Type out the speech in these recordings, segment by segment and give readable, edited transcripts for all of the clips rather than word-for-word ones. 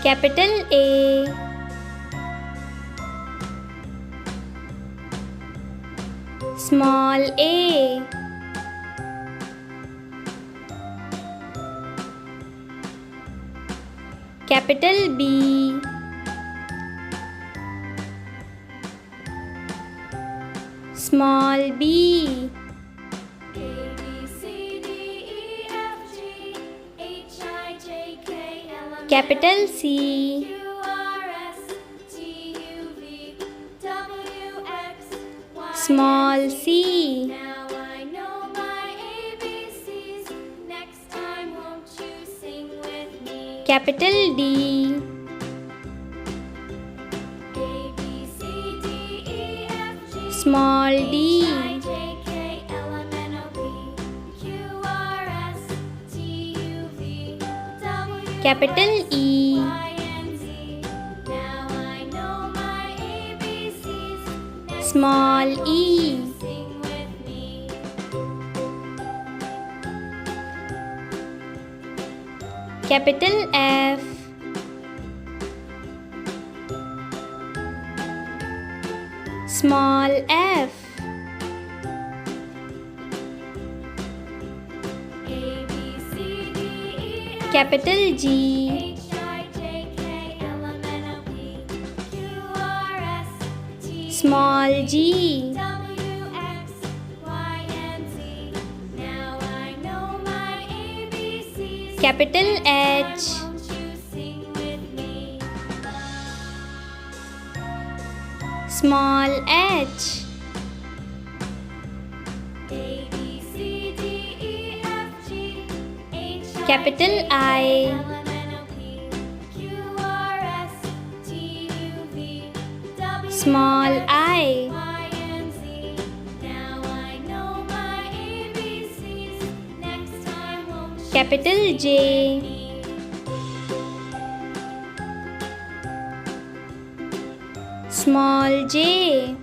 Capital A, small a, capital B, small b, capital C, small c, Now I know my ABCs. Next time, won't you sing with me? capital D, A B C D E F G small d, I J K L M N O P Q R S T U V W capital E, Y and Z. Now I know my ABCs. Next small time, won't e, you sing with me? capital F, small f, A B C D E F capital G, H I J K L M N O P Q R S T small g, W X Y and Z. Now I know my ABCs. capital H, Won't you sing with me? small h, A B C D E F G H capital I, L M N O P Q R S T U V W small I, Y and Z. Now I know my ABCs. Next time, won't you capital J, me? small j,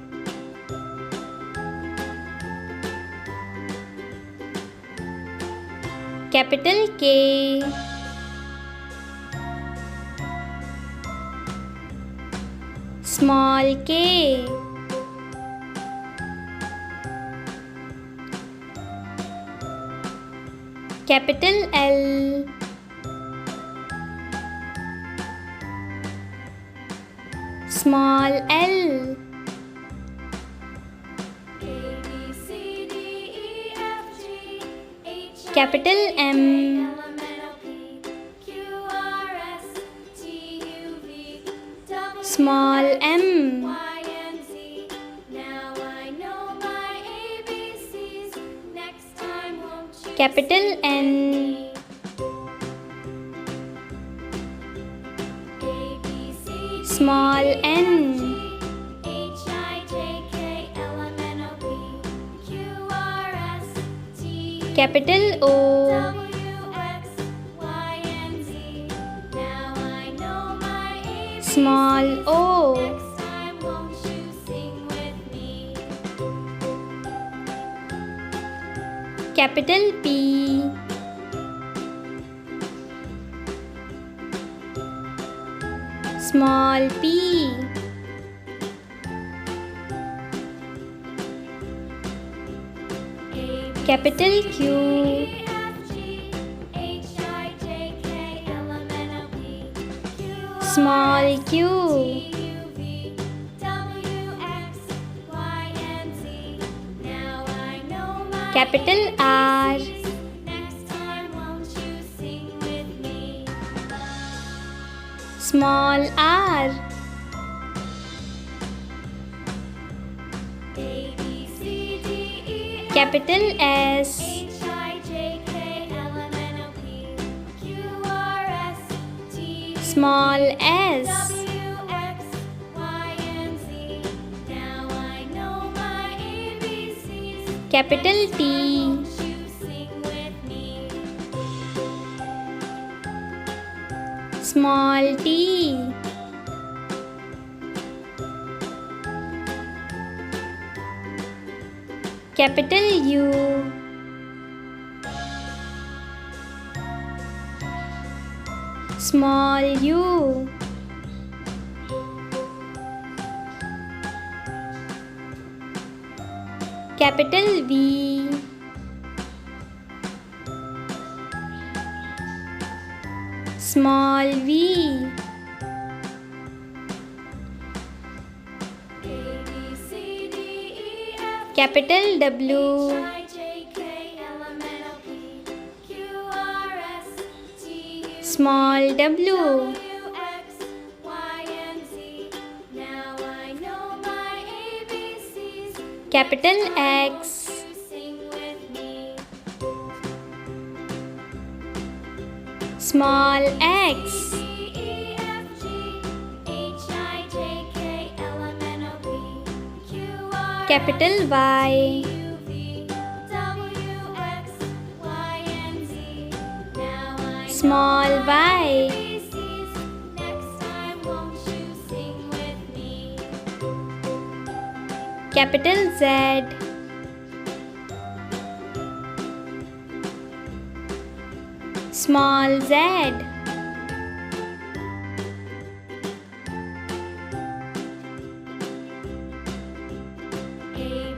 capital K, small k, capital L, small l, A B C D E F G H capital M, L M N O P Q R S T U V W small m, Y and Z. Now I know my ABCs. Next time, won't you capital N, A B C small n, H I J K L M N O P Q R S T U capital O, W X Y and Z. Now I know my ABCs. small o, Next time, won't you sing with me? capital P, small p, A B capital Q, E F G H I J K L M N O P Q R small q, T U V W X Y and Z. Now I know my capital R, ABCs. Next time, won't you sing with me? small r, A B C D E F capital S, H I J K L M N O P Q R S T U small s, W X Y and Z. Now I know my ABCs. capital T, Won't you sing with me? small t, capital U, small u, capital V, small v, A B C D E F capital W, I J K L M N O P Q R S T U small w, W X Y and Z. Now I know my ABCs. capital Won't X, you sing with me? small x, D E F G H I J K L M N O P Q R capital Y, U V W X Y and Z. Now I know small my y, ABCs. Next time, won't you sing with me? capital Z, small z,